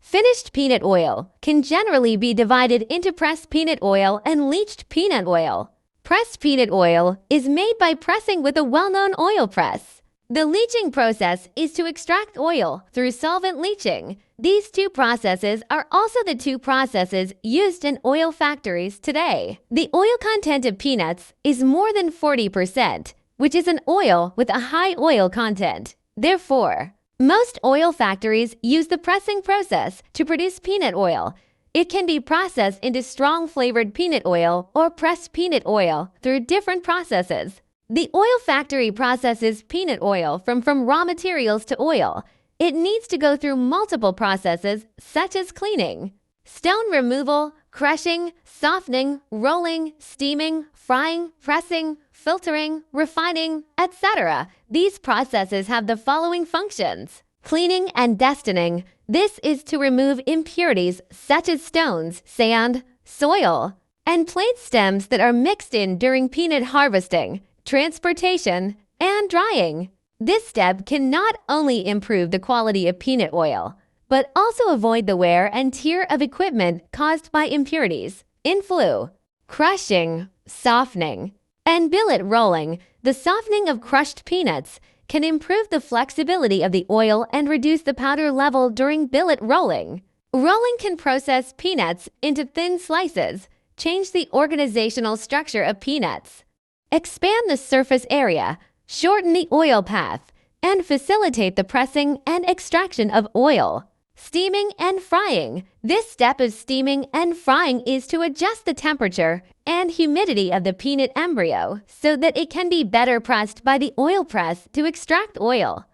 Finished peanut oil can generally be divided into pressed peanut oil and leached peanut oil. Pressed peanut oil is made by pressing with a well-known oil press. The leaching process is to extract oil through solvent leaching. These two processes are also the two processes used in oil factories today. The oil content of peanuts is more than 40%, which is an oil with a high oil content. Therefore, most oil factories use the pressing process to produce peanut oil. It can be processed into strong flavored peanut oil or pressed peanut oil through different processes. The oil factory processes peanut oil from raw materials to oil. It needs to go through multiple processes such as cleaning, stone removal, crushing, softening, rolling, steaming, frying, pressing, filtering, refining, etc. These processes have the following functions. Cleaning and destoning. This is to remove impurities such as stones, sand, soil, and plant stems that are mixed in during peanut harvesting, transportation, and drying. This step can not only improve the quality of peanut oil, but also avoid the wear and tear of equipment caused by impurities. Crushing, softening, and billet rolling. The softening of crushed peanuts can improve the flexibility of the oil and reduce the powder level during billet rolling. Rolling can process peanuts into thin slices, change the organizational structure of peanuts, expand the surface area, shorten the oil path, and facilitate the pressing and extraction of oil. Steaming and frying. This step of steaming and frying is to adjust the temperature and humidity of the peanut embryo so that it can be better pressed by the oil press to extract oil.